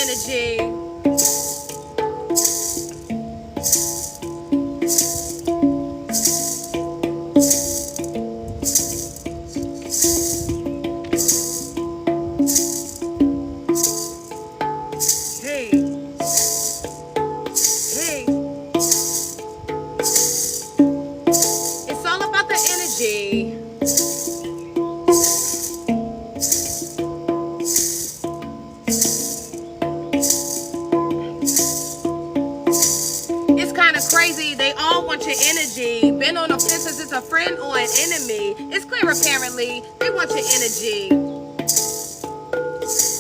energy. Hey, hey. It's all about the energy. It's kind of crazy. They all want your energy. Been on the fences, it's a friend or an enemy. It's clear apparently they want your energy.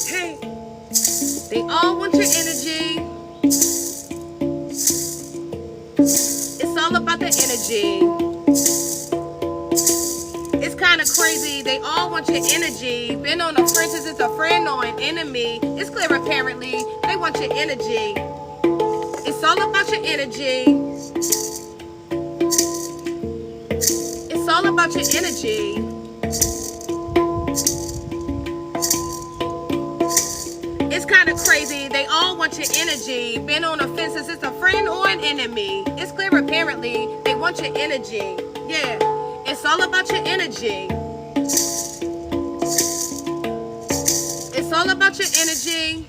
Hey, they all want your energy. It's all about the energy. It's kind of crazy. They all want your energy. Been on the fences, it's a friend or an enemy. It's clear apparently they want your energy. It's all about your energy. It's all about your energy. It's kind of crazy. They all want your energy. Been on the fences, it's a friend or an enemy. It's clear apparently they want your energy. Yeah, it's all about your energy. It's all about your energy.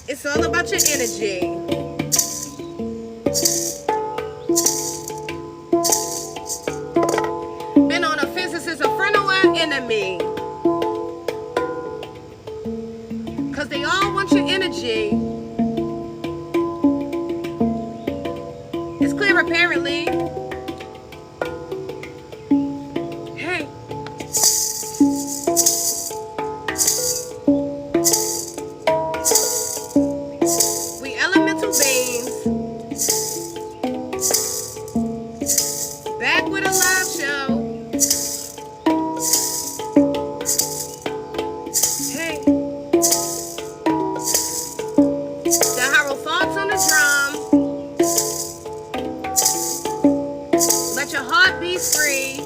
It's all about your energy. Been on the fences, it's a friend or an enemy. Cause they all want your energy. It's clear apparently. Hey. We elemental beings. Back with a live show. Hey. The Hierophants on the drum. Let your heart be free.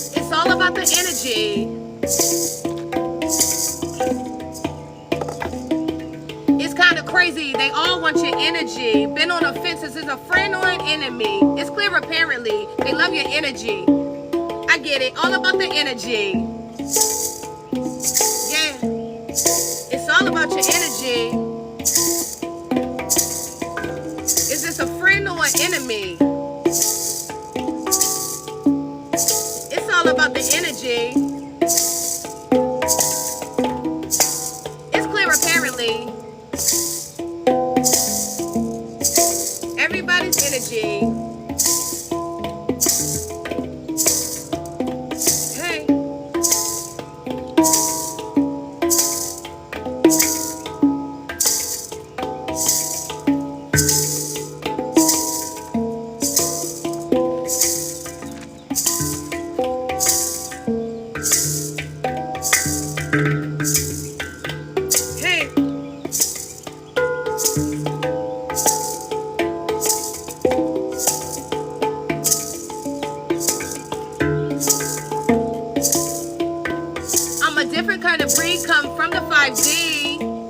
It's all about the energy. It's kind of crazy. They all want your energy. Been on the fences, is a friend or an enemy. It's clear apparently they love your energy. I get it. All about the energy. Yeah. It's all about your energy. Is this a friend or an enemy? It's all about the energy. It's clear apparently. Everybody's energy. Hey. Hey. I'm a different kind of breed, come from the 5D.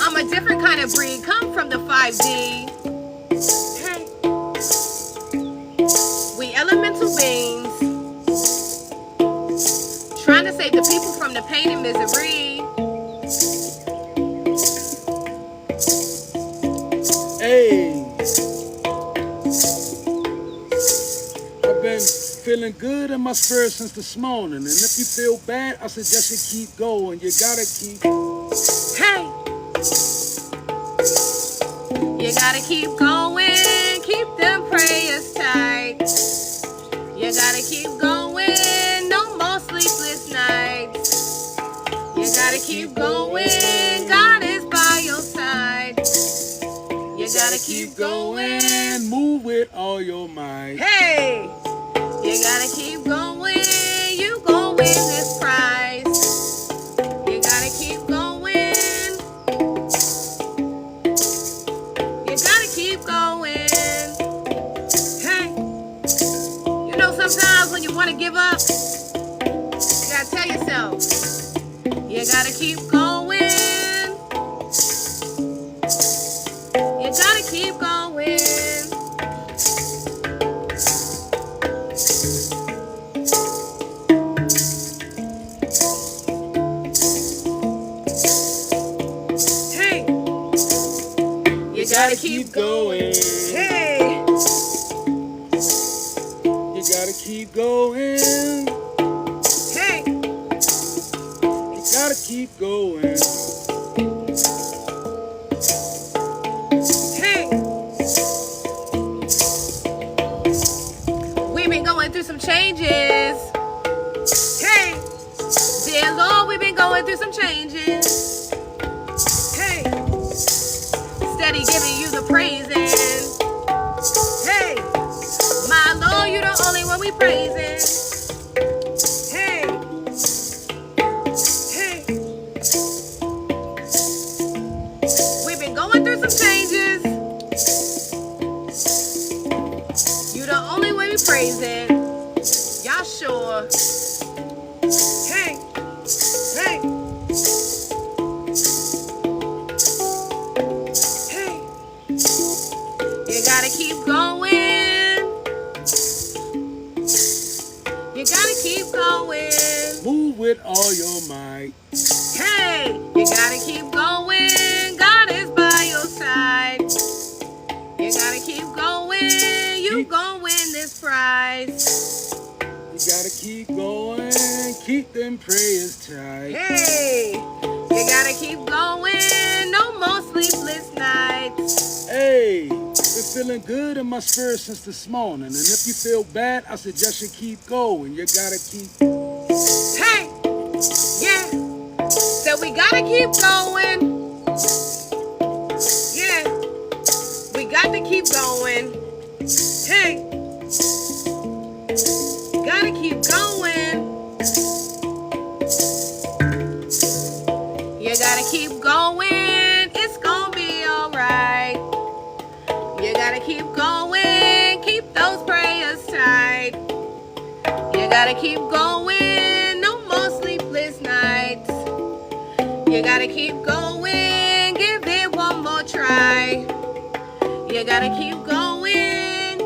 I'm a different kind of breed, come from the 5D. Hey. We elemental beings. Trying to save the people from the pain and misery. Hey, I've been feeling good in my spirit since this morning, and if you feel bad, I suggest you keep going. You gotta keep. Hey. You gotta keep going, keep them prayers tight. You gotta keep going, no more sleepless nights. You gotta keep going, God is by your side. You gotta keep going, move with all your might. hey. You gotta keep going, you gon' win this prize. You gotta keep going. You gotta keep going. Hey, you know sometimes when you wanna give up, know. You gotta keep going. You gotta keep going. Hey, you gotta keep going. Hey, You gotta keep going. hey, You gotta keep going. hey. We've been going through some changes. Hey, dear Lord, we've been going through some changes. Hey, steady giving you the praising. Hey, my Lord, you the only one we praising. Hey, hey, we've been going through some changes. You the only way we praising. Y'all sure? Hey, hey, hey. You gotta keep going. You gotta keep going. Move with all your might. Hey, you gotta keep going. God is by your side. You gotta keep going. You gon' win this prize. You gotta keep going. Keep them prayers tight. Hey, you gotta keep going. No more sleepless nights. Hey, been feeling good in my spirit since this morning. And if you feel bad, I suggest you keep going. You gotta keep. Hey, yeah. So we gotta keep going. Yeah, we got to keep going. Hey, gotta keep going. You gotta keep going. It's gonna be alright. You gotta keep going. Keep those prayers tight. You gotta keep going. No more sleepless nights. You gotta keep going. Give it one more try. You gotta keep going.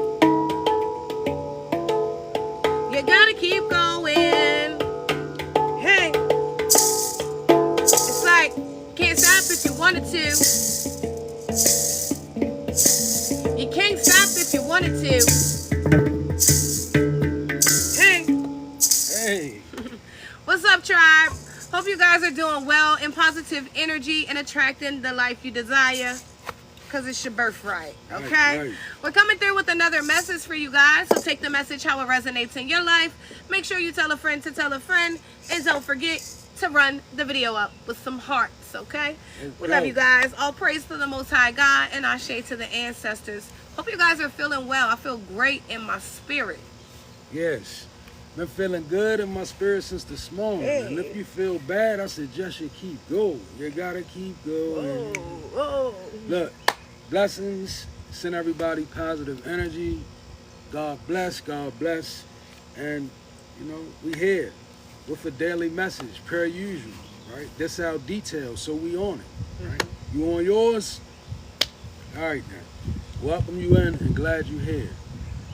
You gotta keep going. Hey, it's like can't stop if you wanted to. You can't stop if you wanted to. Hey, Hey, what's up, tribe? Hope you guys are doing well in positive energy and attracting the life you desire. Because it's your birthright, okay? Right. We're coming through with another message for you guys. So take the message how it resonates in your life. Make sure you tell a friend to tell a friend. And don't forget to run the video up with some hearts, okay? We love you guys. All praise to the Most High God and ashe to the ancestors. Hope you guys are feeling well. I feel great in my spirit. yes. Been feeling good in my spirit since this morning. Hey. And if you feel bad, I suggest you keep going. You gotta keep going. Whoa. Look, blessings. Send everybody positive energy. God bless, God bless. And, you know, we here with a daily message, per usual, right? This our detail, so we on it, right? You on yours? All right, now. Welcome you in and glad you here.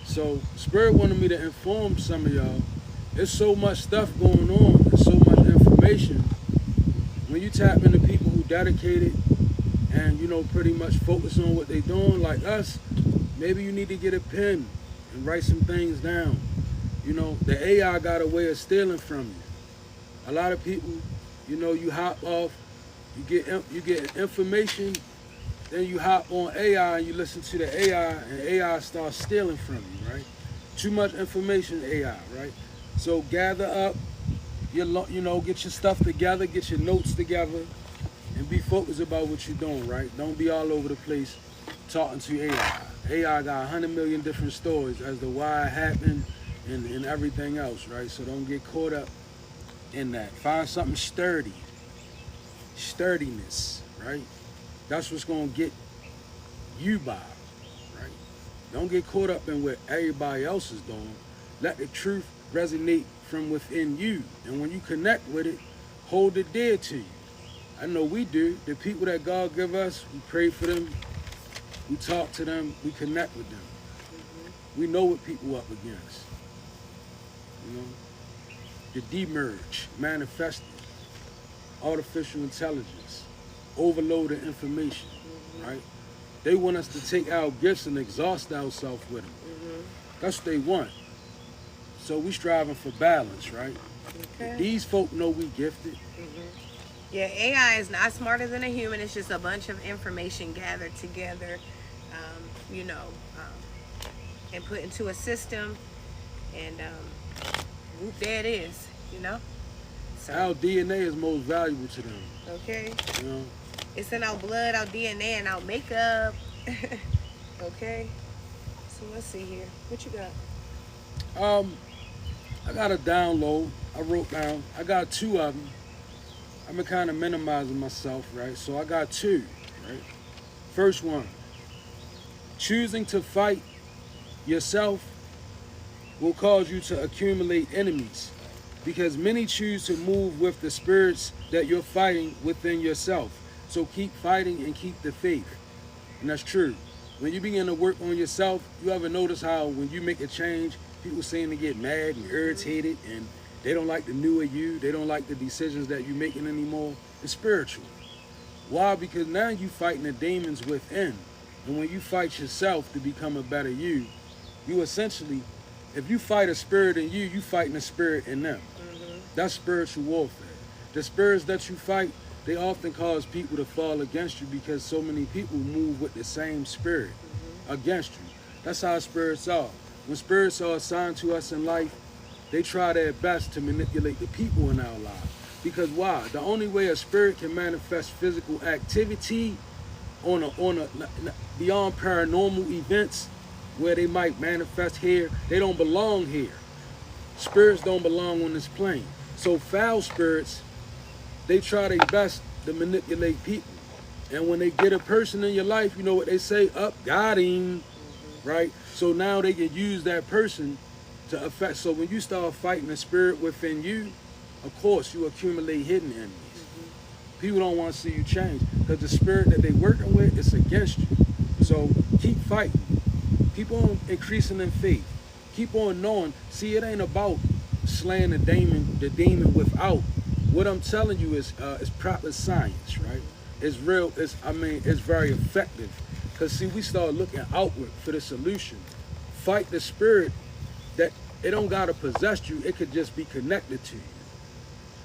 So, Spirit wanted me to inform some of y'all. There's so much stuff going on and so much information. When you tap into people who dedicated and, you know, pretty much focus on what they're doing, like us, maybe you need to get a pen and write some things down. You know, the AI got a way of stealing from you. A lot of people, you know, you hop off, you get information, then you hop on AI and you listen to the AI, and AI starts stealing from you, right? Too much information, AI, right? So gather up, you know, get your stuff together, get your notes together, and be focused about what you're doing, right? Don't be all over the place talking to AI. AI got 100 million different stories as to why it happened and everything else, right? So don't get caught up in that. Find something sturdy. Sturdiness, right? That's what's gonna get you by, right? Don't get caught up in what everybody else is doing. Let the truth resonate from within you. And when you connect with it, hold it dear to you. I know we do. The people that God give us, we pray for them, we talk to them, we connect with them. We know what people up against. You know, the demerge, manifested, artificial intelligence, overloaded information, right? They want us to take our gifts and exhaust ourselves with them. That's what they want. So we striving for balance, right? Okay. These folk know we gifted. Yeah, AI is not smarter than a human. It's just a bunch of information gathered together, and put into a system, and whoop, there it is, So, Our DNA is most valuable to them. okay. You know, It's in our blood, our DNA, and our makeup. Okay. So let's see here. What you got? I got a download. I wrote down. I got 2 of them. I've been kind of minimizing myself, right? So I got 2, right? First one. Choosing to fight yourself will cause you to accumulate enemies, because many choose to move with the spirits that you're fighting within yourself. So keep fighting and keep the faith. And that's true. When you begin to work on yourself, you ever notice how when you make a change, people seem to get mad and irritated, and they don't like the newer you, they don't like the decisions that you're making anymore? It's spiritual. Why? Because now you fighting the demons within. And when you fight yourself to become a better you essentially, if you fight a spirit in you, you fighting a spirit in them. That's spiritual warfare. The spirits that you fight, they often cause people to fall against you because so many people move with the same spirit against you. That's how spirits are. When spirits are assigned to us in life, they try their best to manipulate the people in our lives. Because why? The only way a spirit can manifest physical activity on a beyond paranormal events where they might manifest here, they don't belong here. Spirits don't belong on this plane. So foul spirits, they try their best to manipulate people. And when they get a person in your life, you know what they say? Up, got him, right? So now they can use that person to affect. So when you start fighting the spirit within you, of course, you accumulate hidden enemies. People don't want to see you change because the spirit that they're working with is against you. So keep fighting. Keep on increasing in faith. Keep on knowing. See, it ain't about slaying the demon without. What I'm telling you is proper science, right? It's real. It's very effective. Because see, we start looking outward for the solution. Fight the spirit that it don't gotta possess you. It could just be connected to you.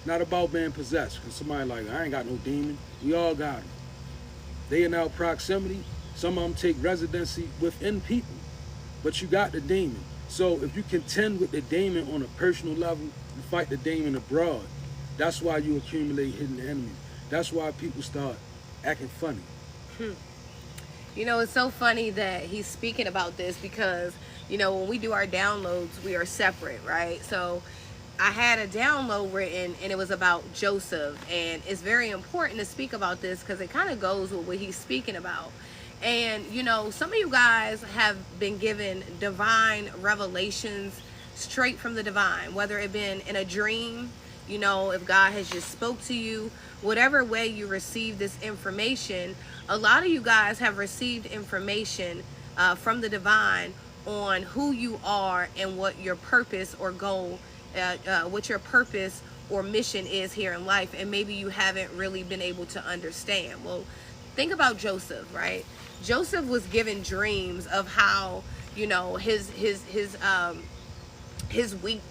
Not about being possessed. Because somebody like, I ain't got no demon. We all got them. They in our proximity. Some of them take residency within people. But you got the demon. So if you contend with the demon on a personal level, you fight the demon abroad. That's why you accumulate hidden enemies. That's why people start acting funny. It's so funny that he's speaking about this because, when we do our downloads, we are separate, right? So I had a download written and it was about Joseph. And it's very important to speak about this because it kind of goes with what he's speaking about. And, some of you guys have been given divine revelations straight from the divine, whether it been in a dream, if God has just spoke to you, whatever way you receive this information. A lot of you guys have received information from the divine on who you are and what your purpose or goal, what your purpose or mission is here in life. And maybe you haven't really been able to understand. Well, think about Joseph, right? Joseph was given dreams of how, his wheat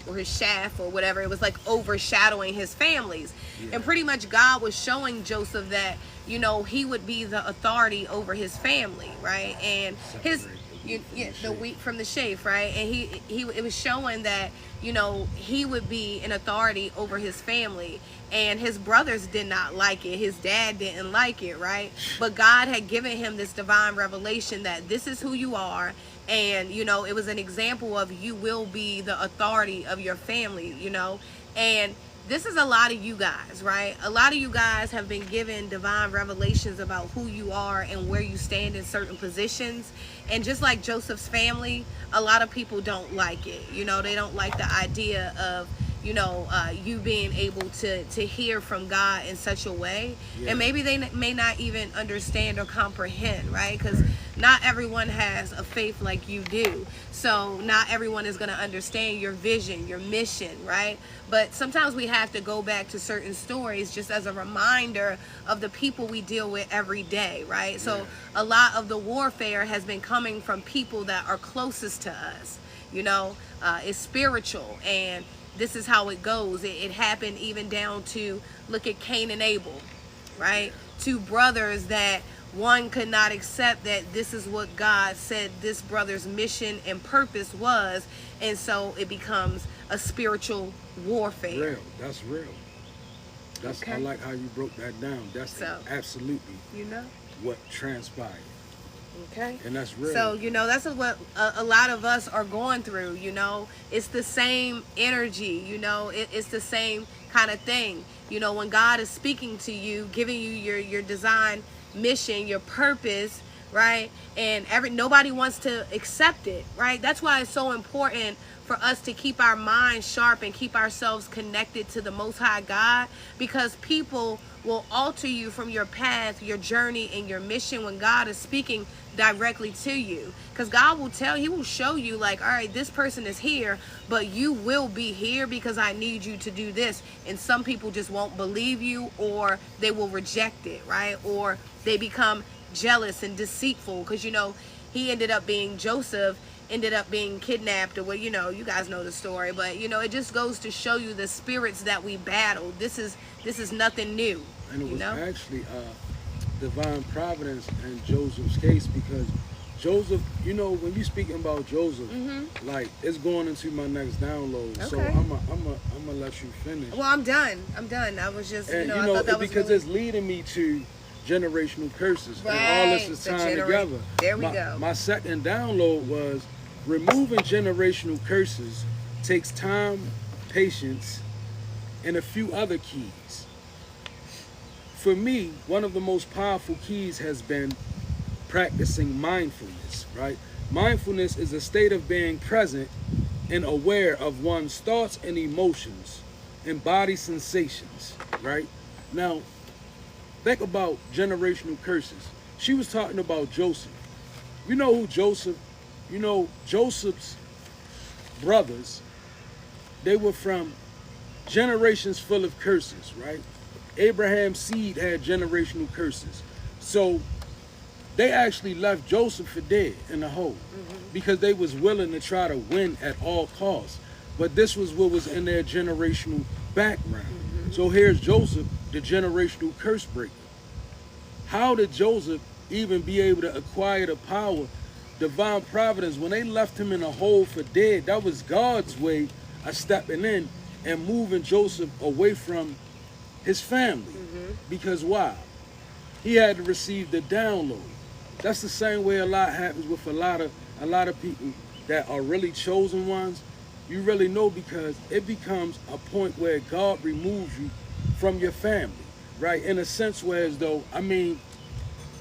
or his shaft or whatever, it was like overshadowing his families. Yeah. And pretty much God was showing Joseph that, he would be the authority over his family, right? And the wheat from the chaff, right? And it was showing that, he would be an authority over his family. And his brothers did not like it. His dad didn't like it, right? But God had given him this divine revelation that this is who you are. And, it was an example of you will be the authority of your family, And this is a lot of you guys, right? A lot of you guys have been given divine revelations about who you are and where you stand in certain positions. And just like Joseph's family, a lot of people don't like it. You know, they don't like the idea of, you know, you being able to hear from God in such a way. Yeah. And maybe they may not even understand or comprehend, right? Because not everyone has a faith like you do. So not everyone is going to understand your vision, your mission, right? But sometimes we have to go back to certain stories just as a reminder of the people we deal with every day, right? So a lot of the warfare has been coming from people that are closest to us, you know. It's spiritual, and this is how it goes. It happened even down to, look at Cain and Abel, right? Two brothers that one could not accept that this is what God said this brother's mission and purpose was, and so it becomes a spiritual warfare. Real. That's real. That's Okay. I like how you broke that down. That's So, absolutely you know, what transpired. okay. And that's real. So, you know, that's what a lot of us are going through, you know. It's the same energy, you know. It's the same kind of thing. You know, when God is speaking to you, giving you your design mission, your purpose, right? And nobody wants to accept it, right? That's why it's so important for us to keep our minds sharp and keep ourselves connected to the Most High God, because people will alter you from your path, your journey, and your mission when God is speaking directly to you. Because God will He will show you, like, all right, this person is here, but you will be here because I need you to do this. And some people just won't believe you, or they will reject it, right? Or they become jealous and deceitful, because, you know, Joseph ended up being kidnapped, or, well, you know, you guys know the story, but, you know, it just goes to show you the spirits that we battle. This is nothing new. And it was know? actually divine providence in Joseph's case, because Joseph, you know, when you speaking about Joseph, like, it's going into my next download. So Okay. I'm gonna let you finish. Well, I'm done. I was just, And I thought that was because really... it's leading me to generational curses, Right, and all this is the tying together. There we go. My second download was removing generational curses takes time, patience, and a few other keys. For me, one of the most powerful keys has been practicing mindfulness, right? Mindfulness is a state of being present and aware of one's thoughts and emotions and body sensations, right? Now, think about generational curses. She was talking about Joseph. You know who Joseph, you know, Joseph's brothers, they were from generations full of curses, right? Abraham's seed had generational curses. So they actually left Joseph for dead in the hole because they was willing to try to win at all costs. But this was what was in their generational background. So here's Joseph, the generational curse breaker. How did Joseph even be able to acquire the power, divine providence, when they left him in a hole for dead? That was God's way of stepping in and moving Joseph away from his family. Because why? He had to receive the download. That's the same way a lot happens with a lot of people that are really chosen ones. You really know, because it becomes a point where God removes you from your family, right? In a sense where, as though, I mean,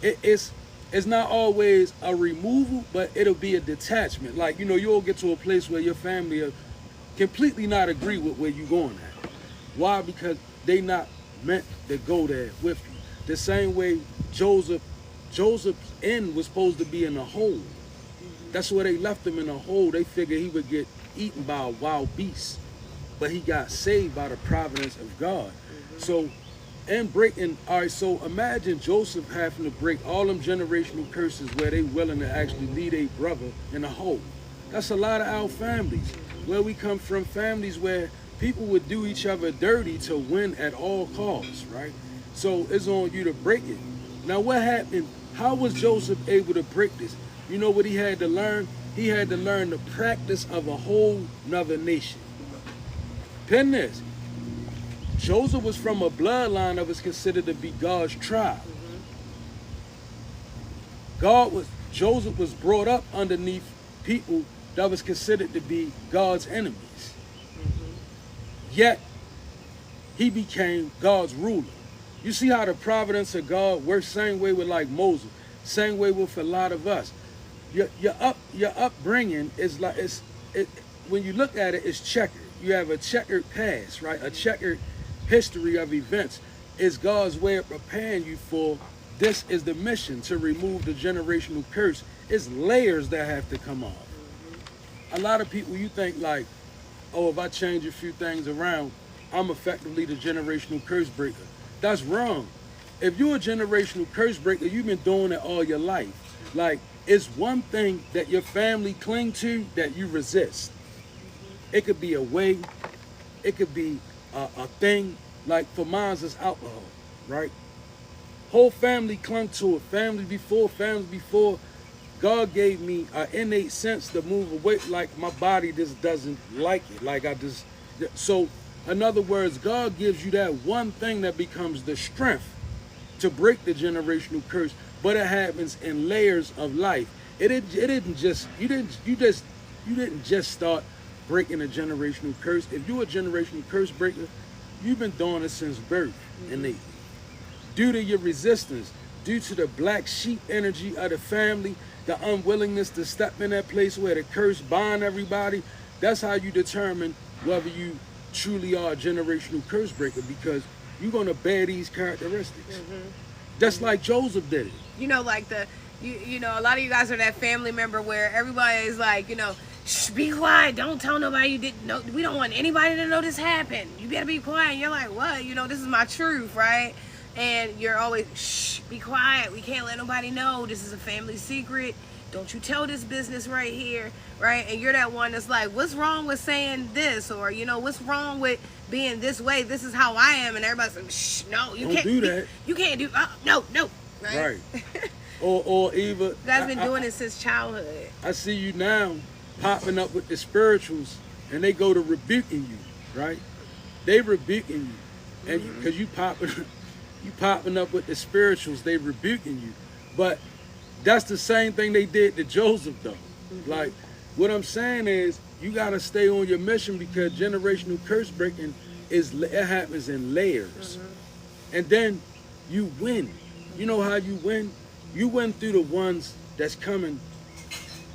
it's not always a removal, but it'll be a detachment. Like, you know, you'll get to a place where your family will completely not agree with where you're going at. Why? Because they not meant to go there with you. The same way Joseph's end was supposed to be in a hole. That's where they left him, in a hole. They figured he would get eaten by a wild beast, but he got saved by the providence of God. So, and breaking, all right, so imagine Joseph having to break all them generational curses where they willing to actually lead a brother in a hole. That's a lot of our families, where we come from, families where people would do each other dirty to win at all costs, right? So it's on you to break it. Now what happened? How was Joseph able to break this? You know what he had to learn? He had to learn the practice of a whole nother nation. Pen this. Joseph was from a bloodline that was considered to be God's tribe. Joseph was brought up underneath people that was considered to be God's enemies. Yet, he became God's ruler. You see how the providence of God works same way with like Moses, same way with a lot of us. Your upbringing is like when you look at it, it's checkered. You have a checkered past, right? A checkered history of events. Is God's way of preparing you for this is the mission to remove the generational curse. It's layers that have to come off. A lot of people, you think like, oh, if I change a few things around, I'm effectively the generational curse breaker. That's wrong. If you're a generational curse breaker, you've been doing it all your life. Like, it's one thing that your family cling to that you resist. It could be a way, it could be a thing. Like for mine, it's alcohol, right? Whole family clung to it. Families before. God gave me an innate sense to move away. Like my body just doesn't like it. Like so in other words, God gives you that one thing that becomes the strength to break the generational curse, but it happens in layers of life. You didn't just start breaking a generational curse. If you're a generational curse breaker, you've been doing it since birth, innately. Due to your resistance, due to the black sheep energy of the family, the unwillingness to step in that place where the curse bind everybody, that's how you determine whether you truly are a generational curse breaker, because you're going to bear these characteristics. Just like Joseph did it. You know, like you know, a lot of you guys are that family member where everybody is like, you know, shh, be quiet, don't tell nobody you didn't know. We don't want anybody to know this happened. You better be quiet. And you're like, what? You know, this is my truth, right? And you're always, shh, be quiet. We can't let nobody know. This is a family secret. Don't you tell this business right here, right? And you're that one that's like, what's wrong with saying this? Or, you know, what's wrong with being this way? This is how I am. And everybody's like, shh, no, you can't do that. You can't do, no. Right. Or even. You guys been doing it since childhood. I see you now popping up with the spirituals, and they go to rebuking you, right? They rebuking you, and because you popping up with the spirituals, they rebuking you. But that's the same thing they did to Joseph, though. Like, what I'm saying is, you gotta stay on your mission, because generational curse breaking it happens in layers, and then you win. You know how you win? You win through the ones that's coming.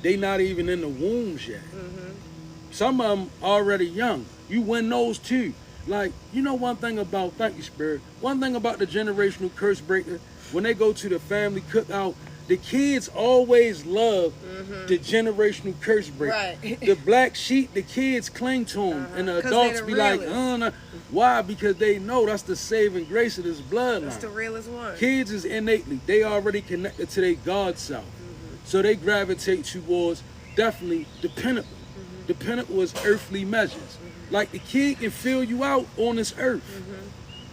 They not even in the wombs yet. Some of them already young. You win those too. Like, you know one thing about, thank you, Spirit, one thing about the generational curse breaker, when they go to the family cookout, the kids always love the generational curse breaker. Right. The black sheep, the kids cling to them, and the adults be like, no. Why? Because they know that's the saving grace of this bloodline. That's the realest one. Kids is innately, they already connected to their God self. So they gravitate towards definitely the pinnacle. The pinnacle is earthly measures. Like the kid can fill you out on this earth.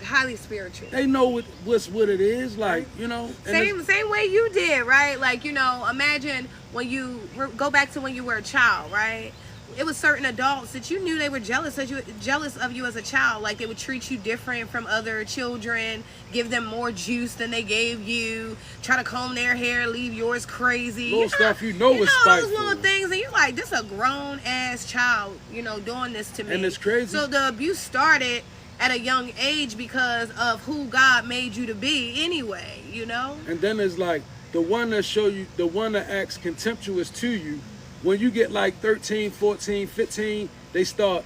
Highly spiritual. They know what it is, like, you know. Same way you did, right? Like, you know, imagine when you go back to when you were a child, right? It was certain adults that you knew they were jealous of you as a child. Like, they would treat you different from other children, give them more juice than they gave you, try to comb their hair, leave yours crazy. Little stuff you know is spiteful. Those little things, and you're like, this is a grown ass child, you know, doing this to me. And it's crazy. So the abuse started at a young age because of who God made you to be anyway, you know? And then it's like the one that acts contemptuous to you, when you get like 13, 14, 15, they start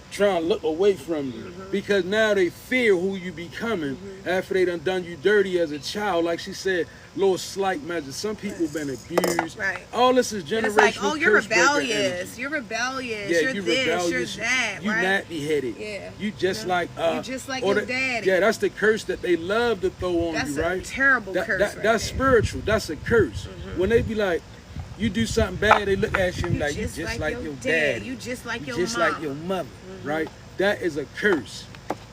trying to look away from you, because now they fear who you becoming after they done you dirty as a child. Like she said, little slight measures. Some people been abused. Right. All this is generational. And it's like, oh, you're curse breaker rebellious. energy. You're rebellious. Yeah, you're you this. rebellious. You're that. You right? nappy headed. Yeah. You just like you just like your daddy. Yeah, that's the curse that they love to throw on you, right? That's a terrible curse. That's there. spiritual. That's a curse. When they be like, you do something bad, they look at you and like, you just like your dad. You just like your just mom. like your mother, right? That is a curse.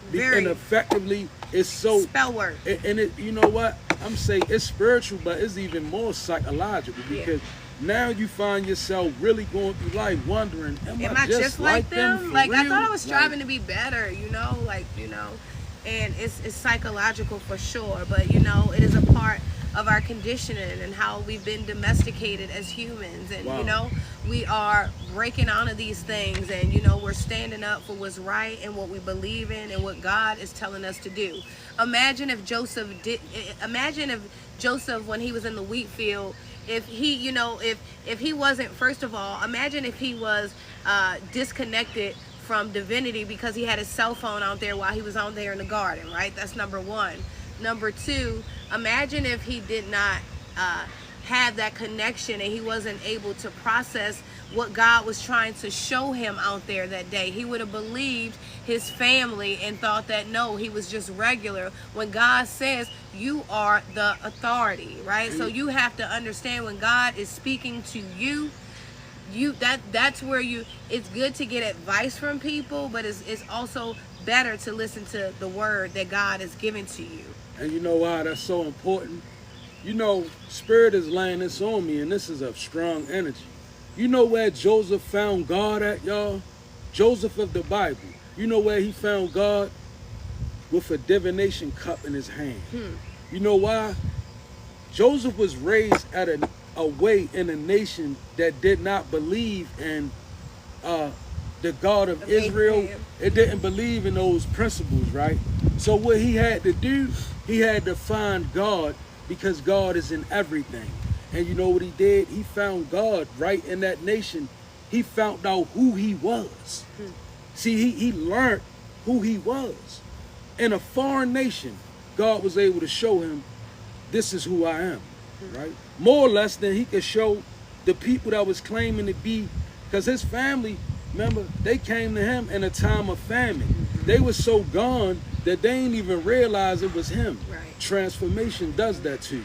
Very. And effectively, it's so spell word. And it, you know what? I'm saying it's spiritual, but it's even more psychological, because now you find yourself really going through life wondering, am I just like them? Like, I thought I was striving to be better, you know, like, you know, and it's psychological for sure, but you know, it is a part of our conditioning and how we've been domesticated as humans. And, Wow. you know, we are breaking out of these things, and, you know, we're standing up for what's right and what we believe in and what God is telling us to do. Imagine if Joseph, when he was in the wheat field, if he, you know, if he wasn't, first of all, imagine if he was disconnected from divinity because he had his cell phone out there while he was out there in the garden, right? That's number one. Number two, imagine if he did not have that connection and he wasn't able to process what God was trying to show him out there that day. He would have believed his family and thought that no, he was just regular, when God says you are the authority, right? So you have to understand when God is speaking to you, that's where it's good to get advice from people, but it's also better to listen to the word that God has given to you. And you know why that's so important? You know, Spirit is laying this on me, and this is a strong energy. You know where Joseph found God at, y'all? Joseph of the Bible. You know where he found God? With a divination cup in his hand. You know why? Joseph was raised at a way in a nation that did not believe in the God of Israel. It didn't believe in those principles, right? So what he had to do, he had to find God, because God is in everything. And you know what he did? He found God right in that nation. He found out who he was. See, he learned who he was. In a foreign nation, God was able to show him, this is who I am, right? More or less than he could show the people that was claiming to be, because his family, remember, they came to him in a time of famine. They were so gone that they didn't even realize it was him. Right. Transformation does that to you.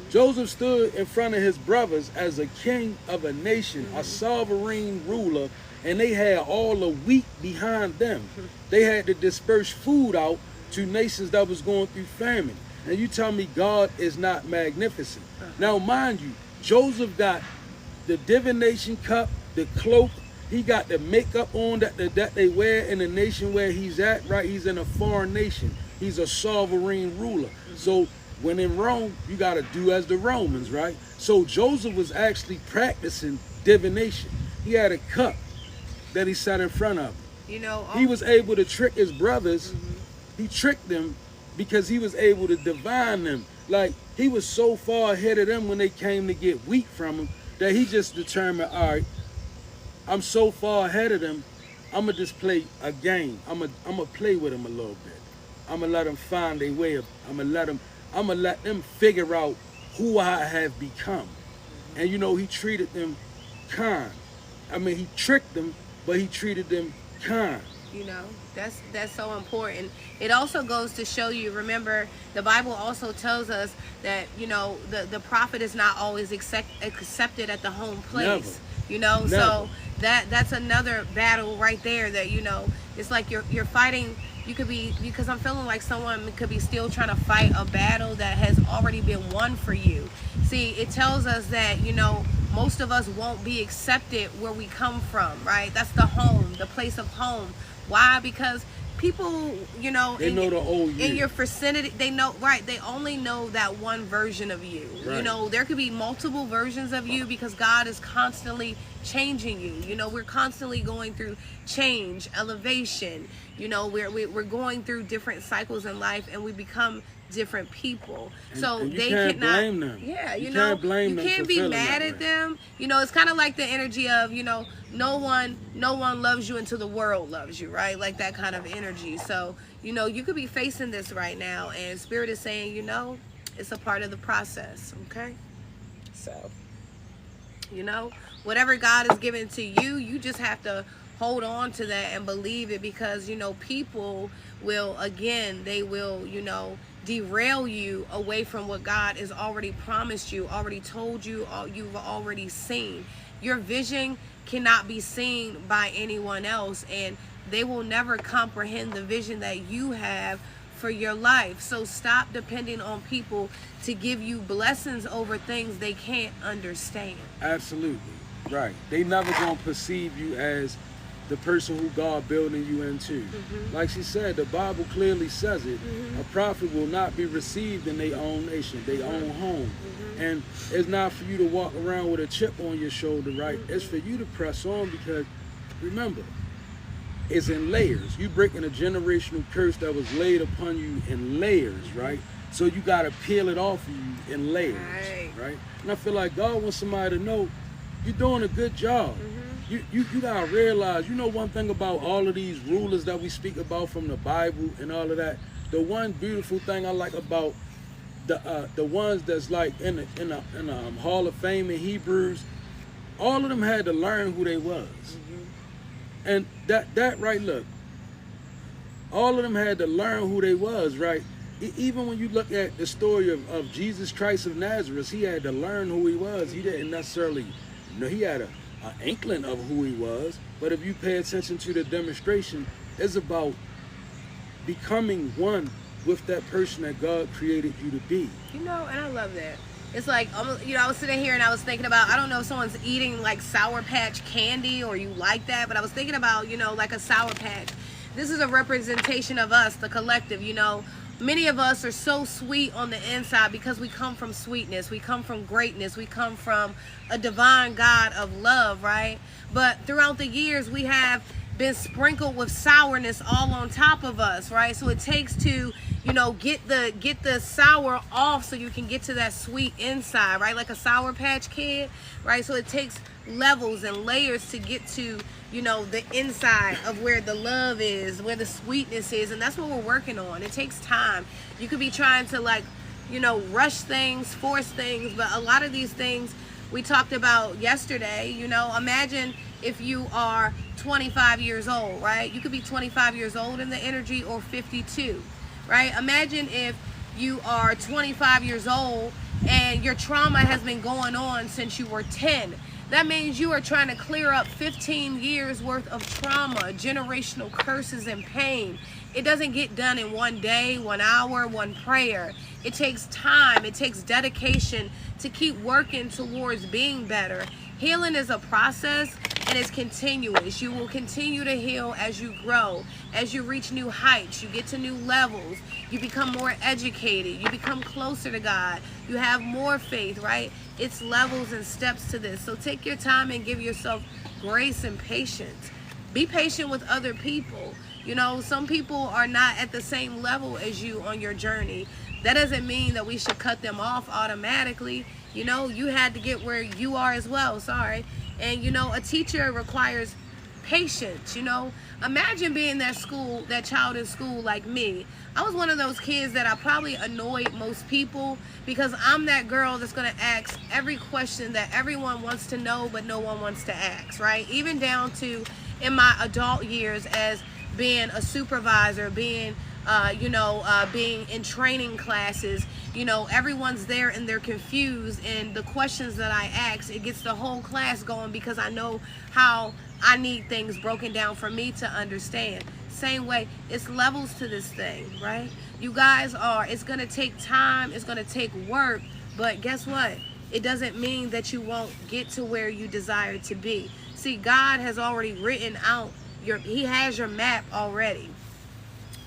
Joseph stood in front of his brothers as a king of a nation, a sovereign ruler, and they had all the wheat behind them. They had to disperse food out to nations that was going through famine. And you tell me God is not magnificent. Now, mind you, Joseph got the divination cup, the cloak, he got the makeup on that they wear in the nation where he's at, right? He's in a foreign nation. He's a sovereign ruler. So when in Rome, you got to do as the Romans, right? So Joseph was actually practicing divination. He had a cup that he sat in front of him. You know, He was able to trick his brothers. He tricked them because he was able to divine them. Like, he was so far ahead of them when they came to get wheat from him that he just determined, all right, I'm so far ahead of them, I'm going to just play a game. I'm gonna play with them a little bit. I'm going to let them find their way. I'm going to let them figure out who I have become. And you know, he treated them kind. I mean, he tricked them, but he treated them kind. You know, that's so important. It also goes to show you, remember, the Bible also tells us that, you know, the prophet is not always accepted at the home place. Never. You know, Never. so that's another battle right there that, you know, it's like you're fighting. You could be, because I'm feeling like someone could be still trying to fight a battle that has already been won for you. See, it tells us that, you know, most of us won't be accepted where we come from, right? That's the home, the place of home. Why? Because people, you know, They know the old you. in your vicinity, they know, right? They only know that one version of you. Right. You know, there could be multiple versions of you because God is constantly changing you. You know, we're constantly going through change, elevation. You know, we're going through different cycles in life, and we become different people. So and you they can't cannot blame them. Yeah, You you know, can't blame you them can't for be feeling mad that at way. them. You know, it's kind of like the energy of, you know, no one loves you until the world loves you, right? Like that kind of energy. So, you know, you could be facing this right now, and Spirit is saying, you know, it's a part of the process, okay? So, you know, whatever God has given to you, you just have to hold on to that and believe it, because, you know, people will, again, they will, you know, derail you away from what God has already promised you, already told you, you've already seen. Your vision cannot be seen by anyone else, and they will never comprehend the vision that you have for your life. So stop depending on people to give you blessings over things they can't understand. Absolutely. Right. They never gonna perceive you as the person who God building you into. Like she said, the Bible clearly says it. A prophet will not be received in their own nation, their own home. And it's not for you to walk around with a chip on your shoulder, right? It's for you to press on, because remember, it's in layers. You breaking a generational curse that was laid upon you in layers, right? So you got to peel it off of you in layers, right? And I feel like God wants somebody to know you're doing a good job. You got to realize, you know, one thing about all of these rulers that we speak about from the Bible and all of that, the one beautiful thing I like about the ones that's like in the Hall of Fame in Hebrews, all of them had to learn who they was. And that right, look, all of them had to learn who they was, right? Even when you look at the story of Jesus Christ of Nazareth, he had to learn who he was. He didn't necessarily, you know, he had an inkling of who he was, but if you pay attention to the demonstration, it's about becoming one with that person that God created you to be. You know, and I love that. It's like, you know, I was sitting here and I was thinking about, I don't know if someone's eating like Sour Patch candy or you like that, but I was thinking about, you know, like a Sour Patch. This is a representation of us, the collective, you know. Many of us are so sweet on the inside because we come from sweetness. We come from greatness. We come from a divine God of love, right? But throughout the years, we have been sprinkled with sourness all on top of us, right? So it takes to, you know, get the sour off so you can get to that sweet inside, right? Like a Sour Patch Kid, right? So it takes levels and layers to get to, you know, the inside of where the love is, where the sweetness is, and that's what we're working on. It takes time. You could be trying to, like, you know, rush things, force things, but a lot of these things we talked about yesterday, you know, imagine if you are 25 years old, right? You could be 25 years old in the energy or 52, right? Imagine if you are 25 years old and your trauma has been going on since you were 10. That means you are trying to clear up 15 years worth of trauma, generational curses and pain. It doesn't get done in one day, 1 hour, one prayer. It takes time. It takes dedication to keep working towards being better. Healing is a process and it's continuous. You will continue to heal as you grow, as you reach new heights, you get to new levels, you become more educated, you become closer to God, you have more faith, right? It's levels and steps to this. So take your time and give yourself grace and patience. Be patient with other people. You know, some people are not at the same level as you on your journey. That doesn't mean that we should cut them off automatically. You know, you had to get where you are as well, sorry. And, you know, a teacher requires patience, you know. Imagine being that child in school like me. I was one of those kids that I probably annoyed most people because I'm that girl that's going to ask every question that everyone wants to know but no one wants to ask, right? Even down to in my adult years as being a supervisor, being being in training classes, you know, everyone's there and they're confused, and the questions that I ask, it gets the whole class going because I know how I need things broken down for me to understand. Same way, it's levels to this thing, right? You guys it's gonna take time, it's gonna take work, but guess what? It doesn't mean that you won't get to where you desire to be. See, God has already written out He has your map already.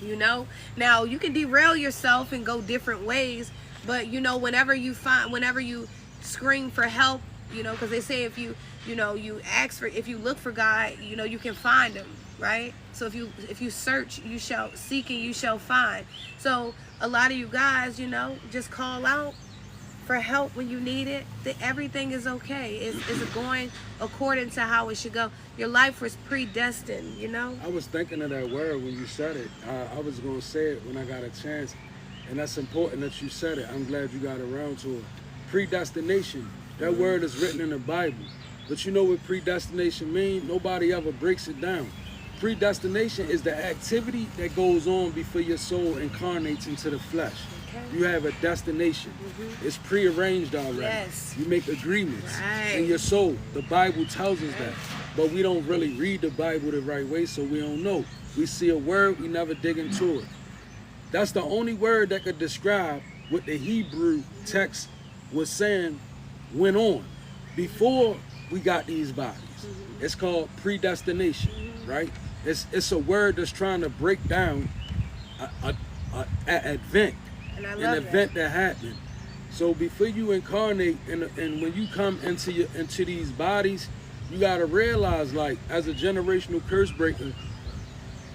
You know, now you can derail yourself and go different ways, but you know, whenever you scream for help, you know, because they say if you look for God, you know, you can find him, right? So if you search, you shall seek and you shall find. So a lot of you guys, you know, just call out for help when you need it. Everything is okay. It's going according to how it should go. Your life was predestined, you know? I was thinking of that word when you said it. I was going to say it when I got a chance. And that's important that you said it. I'm glad you got around to it. Predestination. That word is written in the Bible. But you know what predestination means? Nobody ever breaks it down. Predestination is the activity that goes on before your soul incarnates into the flesh. You have a destination. It's prearranged already. Yes. You make agreements in your soul. The Bible tells us that. But we don't really read the Bible the right way, so we don't know. We see a word, we never dig into it. That's the only word that could describe what the Hebrew text was saying went on. Before we got these bodies. It's called predestination, right? It's a word that's trying to break down an event, And I an love event that happened. So before you incarnate and when you come into these bodies, you gotta realize, like, as a generational curse breaker,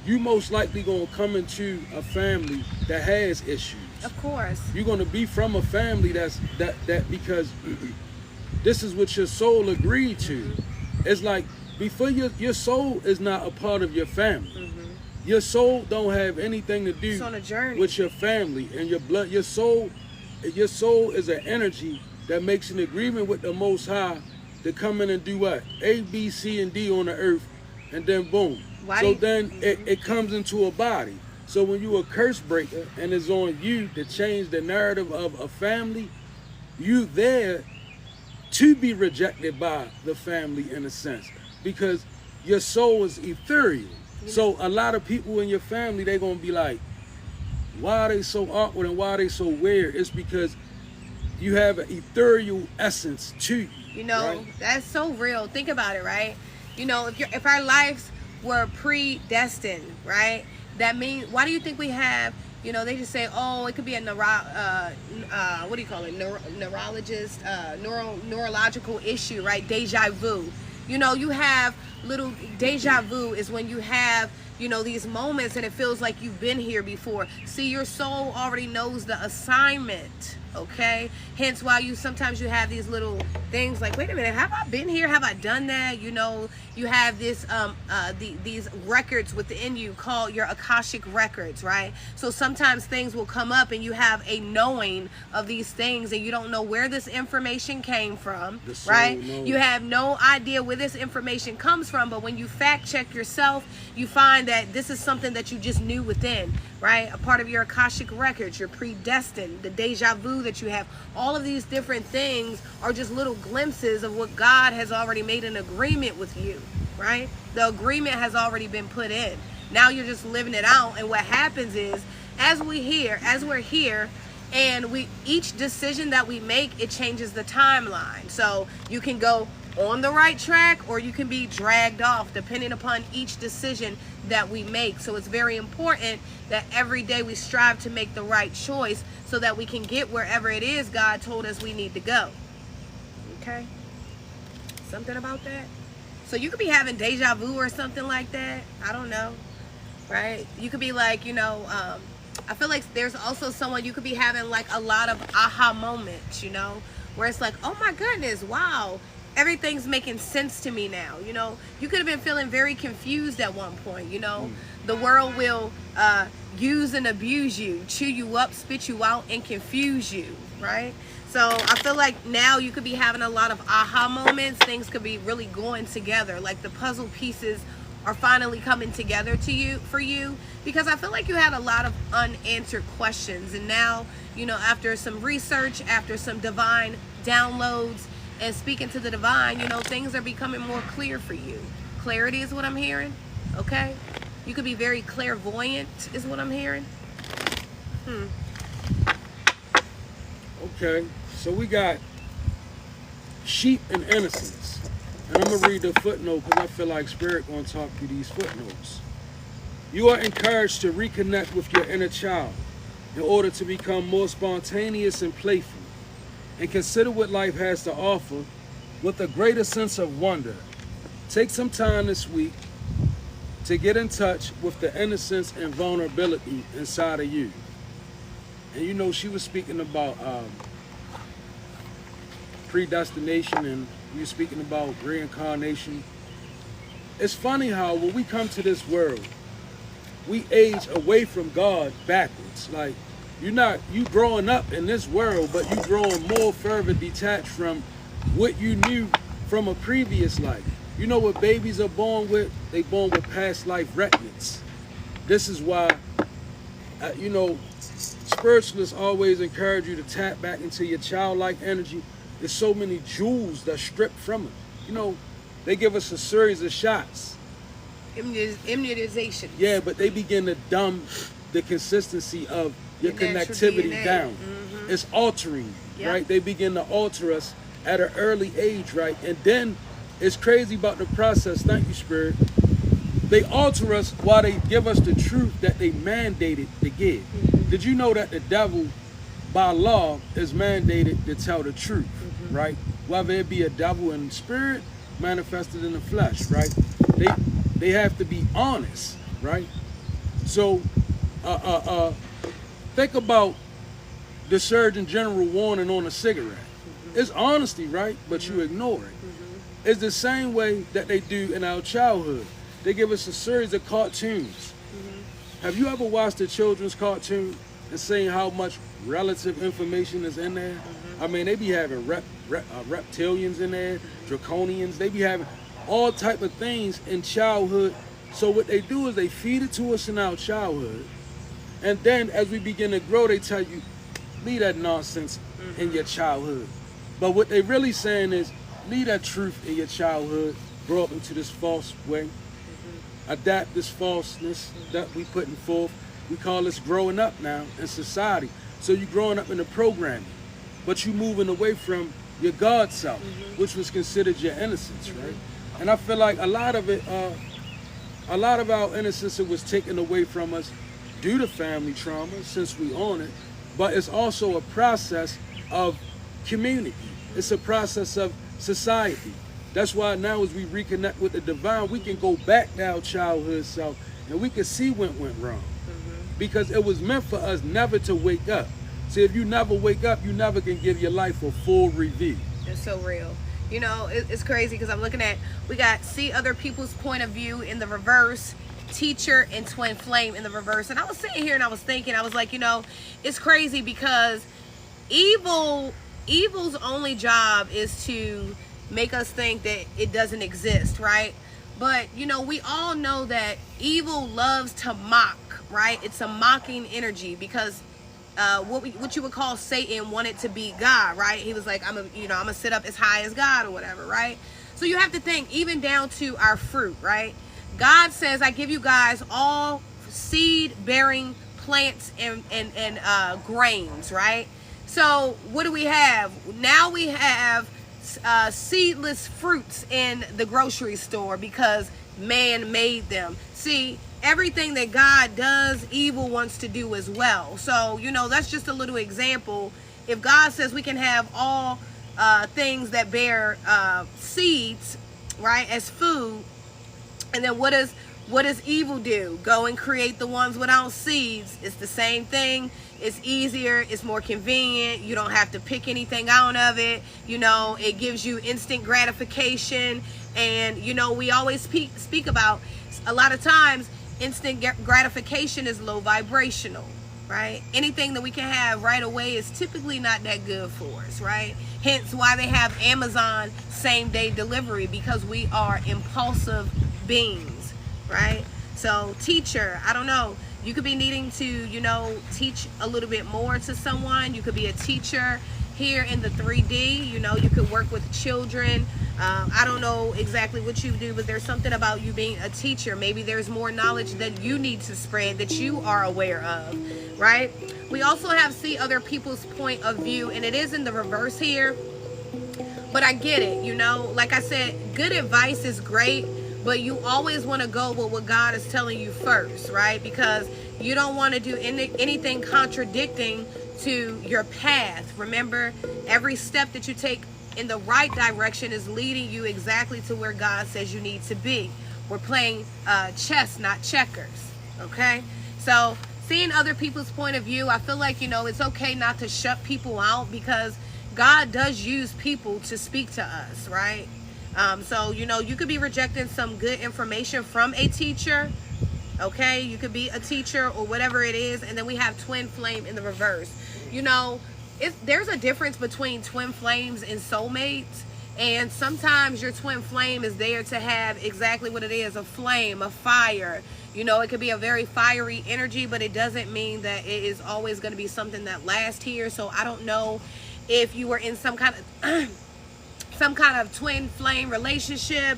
you most likely gonna come into a family that has issues. Of course. You're gonna be from a family that because this is what your soul agreed to. It's like before your soul is not a part of your family. Your soul don't have anything to do It's on a journey. with your family and your blood. Your soul is an energy that makes an agreement with the Most High to come in and do what? A, B, C, and D on the earth, and then boom. It comes into a body. So when you a curse breaker and it's on you to change the narrative of a family, you there to be rejected by the family in a sense, because your soul is ethereal. So a lot of people in your family, they're gonna be like, why are they so awkward and why are they so weird? It's because you have an ethereal essence to you. You know, right? That's so real. Think about it, right? You know, if our lives were predestined, right? That means, why do you think we have, you know, they just say, oh, it could be a neurologist, neurological issue, right? Deja vu. You know, you have little deja vu is when you have, you know, these moments and it feels like you've been here before. See, your soul already knows the assignment, okay? Hence why sometimes you have these little things like, wait a minute, have I been here? Have I done that? You know, you have this these records within you called your Akashic records, right? So sometimes things will come up and you have a knowing of these things and you don't know where this information came from, right? You have no idea where this information comes from, but when you fact check yourself, you find that this is something that you just knew within, right? A part of your Akashic records, you're predestined, the deja vu that you have. All of these different things are just little glimpses of what God has already made an agreement with you, right? The agreement has already been put in. Now you're just living it out. And what happens is, as we're here, and each decision that we make, it changes the timeline. So you can go on the right track or you can be dragged off depending upon each decision that we make. So it's very important that every day we strive to make the right choice so that we can get wherever it is God told us we need to go. Okay? Something about that? So you could be having deja vu or something like that. I don't know. Right? You could be like, you know, I feel like there's also someone, you could be having like a lot of aha moments, you know, where it's like, oh my goodness, wow, everything's making sense to me now. You know, you could have been feeling very confused at one point. You know, the world will use and abuse you, chew you up, spit you out, and confuse you, right? So I feel like now you could be having a lot of aha moments. Things could be really going together, like the puzzle pieces are finally coming together for you, because I feel like you had a lot of unanswered questions, and now, you know, after some research, after some divine downloads and speaking to the divine, you know, things are becoming more clear for you. Clarity is what I'm hearing. Okay, you could be very clairvoyant is what I'm hearing. Okay, so we got sheep and innocence. And I'm going to read the footnote because I feel like Spirit going to talk through these footnotes. You are encouraged to reconnect with your inner child in order to become more spontaneous and playful, and consider what life has to offer with a greater sense of wonder. Take some time this week to get in touch with the innocence and vulnerability inside of you. And you know, she was speaking about predestination, and we were speaking about reincarnation. It's funny how when we come to this world, we age away from God backwards. Like, you growing up in this world, but you growing more further detached from what you knew from a previous life. You know what babies are born with? They born with past life remnants. This is why, you know, spiritualists always encourage you to tap back into your childlike energy. There's so many jewels that's stripped from it. You know, they give us a series of shots. Immunization. Yeah, but they begin to dumb the consistency of your connectivity DNA down. It's altering, right? They begin to alter us at an early age, right? And then it's crazy about the process. Thank you, Spirit. They alter us while they give us the truth that they mandated to give. Did you know that the devil, by law, is mandated to tell the truth, right? Whether it be a devil in spirit, manifested in the flesh, right? They have to be honest, right? So, think about the Surgeon General warning on a cigarette. It's honesty, right? But you ignore it. It's the same way that they do in our childhood. They give us a series of cartoons. Have you ever watched a children's cartoon and seen how much relative information is in there? I mean, they be having reptilians in there, draconians. They be having all type of things in childhood. So what they do is they feed it to us in our childhood. And then as we begin to grow, they tell you, leave that nonsense in your childhood. But what they really saying is, leave that truth in your childhood, grow up into this false way, adapt this falseness that we putting forth. We call this growing up now in society. So you're growing up in the programming, but you moving away from your God self, which was considered your innocence, right? And I feel like a lot of our innocence was taken away from us due to family trauma, since we own it. But it's also a process of community. It's a process of society. That's why now as we reconnect with the divine, we can go back to our childhood self and we can see what went wrong. Because it was meant for us never to wake up. See, if you never wake up, you never can give your life a full review. It's so real. You know, it's crazy because I'm looking at, we got see other people's point of view in the reverse, teacher and twin flame in the reverse. And I was sitting here and I was thinking, I was like, you know, it's crazy because evil's only job is to make us think that it doesn't exist, right? But you know, we all know that evil loves to mock, right? It's a mocking energy because what you would call Satan wanted to be God, right? He was like, I'm gonna sit up as high as God or whatever, right? So you have to think even down to our fruit, right? God says, I give you guys all seed bearing plants and grains, right? So what do we have? Now we have seedless fruits in the grocery store because man made them. See, everything that God does, evil wants to do as well. So, you know, that's just a little example. If God says we can have all things that bear seeds, right, as food, and then what does evil do? Go and create the ones without seeds. It's the same thing. It's easier. It's more convenient. You don't have to pick anything out of it. You know, it gives you instant gratification. And, you know, we always speak about, a lot of times, instant gratification is low vibrational, right? Anything that we can have right away is typically not that good for us, right? Hence why they have Amazon same-day delivery, because we are impulsive beings, right? So teacher, I don't know, you could be needing to, you know, teach a little bit more to someone. You could be a teacher here in the 3D, you know, you could work with children. I don't know exactly what you do, but there's something about you being a teacher. Maybe there's more knowledge that you need to spread that you are aware of, right? We also have see other people's point of view, and it is in the reverse here, but I get it, you know, like I said, good advice is great, but you always want to go with what God is telling you first, right? Because you don't want to do anything contradicting to your path. Remember, every step that you take in the right direction is leading you exactly to where God says you need to be. We're playing chess, not checkers, okay? So seeing other people's point of view, I feel like, you know, it's okay not to shut people out because God does use people to speak to us, right? So, you know, you could be rejecting some good information from a teacher, okay? You could be a teacher or whatever it is, and then we have twin flame in the reverse. You know, there's a difference between twin flames and soulmates, and sometimes your twin flame is there to have exactly what it is, a flame, a fire. You know, it could be a very fiery energy, but it doesn't mean that it is always going to be something that lasts here. So I don't know if you were in some kind of twin flame relationship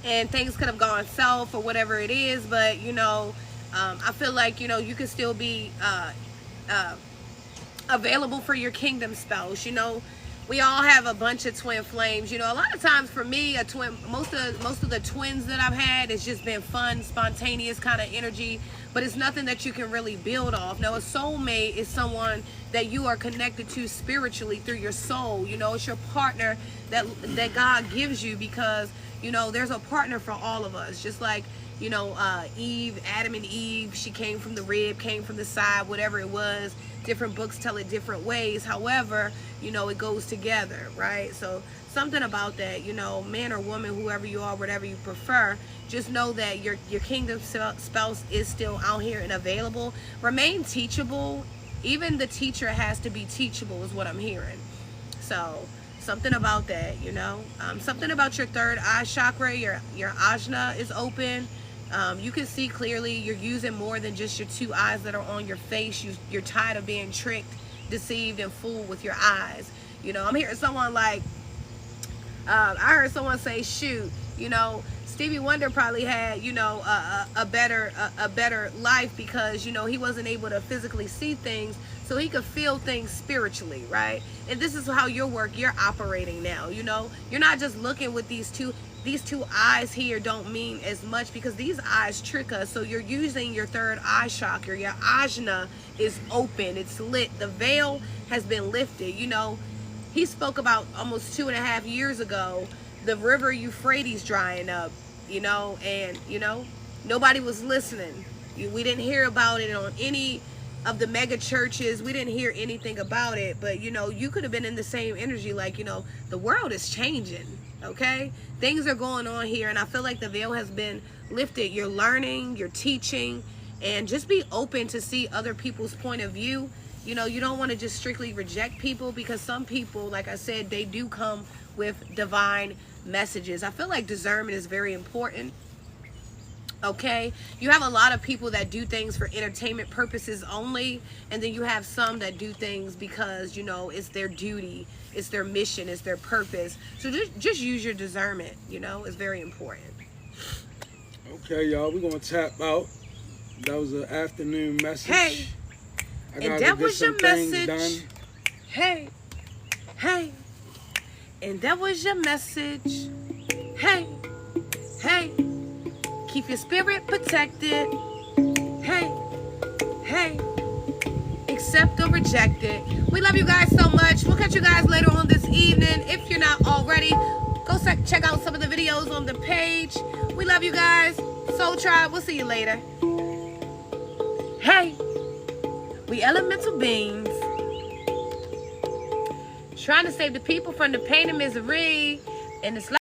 and things could have gone south or whatever it is, but you know, I feel like, you know, you could still be available for your kingdom spouse. You know, we all have a bunch of twin flames. You know, a lot of times for me, most of the twins that I've had, it's just been fun, spontaneous kind of energy, but it's nothing that you can really build off. Now, a soulmate is someone that you are connected to spiritually through your soul. You know, it's your partner that God gives you, because, you know, there's a partner for all of us. Just like, you know, Adam and Eve, she came from the rib, came from the side, whatever it was. Different books tell it different ways. However, you know, it goes together, right? So something about that, you know, man or woman, whoever you are, whatever you prefer, just know that your kingdom spouse is still out here and available. Remain teachable. Even the teacher has to be teachable, is what I'm hearing. So something about that, you know. Something about your third eye chakra, your ajna is open. You can see clearly. You're using more than just your two eyes that are on your face. You're tired of being tricked, deceived, and fooled with your eyes. You know, I'm hearing someone like, I heard someone say, shoot, you know, Stevie Wonder probably had, you know, a better life because, you know, he wasn't able to physically see things, so he could feel things spiritually, right? And this is how you're operating now. You know, you're not just looking with these two eyes here don't mean as much, because these eyes trick us. So you're using your third eye chakra. Your ajna is open, it's lit, the veil has been lifted. You know, he spoke about almost 2.5 years ago, the river Euphrates drying up, you know, and, you know, nobody was listening. We didn't hear about it on any of the mega churches. We didn't hear anything about it, but, you know, you could have been in the same energy, like, you know, the world is changing, okay? Things are going on here, and I feel like the veil has been lifted. You're learning, you're teaching, and just be open to see other people's point of view. You know, you don't want to just strictly reject people, because some people, like I said, they do come with divine messages. I feel like discernment is very important. Okay, you have a lot of people that do things for entertainment purposes only, and then you have some that do things because, you know, it's their duty, it's their mission, it's their purpose. So just use your discernment, you know, it's very important. Okay, y'all, we're gonna tap out. That was an afternoon message. Hey, and that was your message. Hey, and that was your message. Hey, keep your spirit protected. Hey, accept or reject it. We love you guys so much. We'll catch you guys later on this evening. If you're not already, go check out some of the videos on the page. We love you guys. Soul Tribe, we'll see you later. Hey, we elemental beings, trying to save the people from the pain and misery in this life.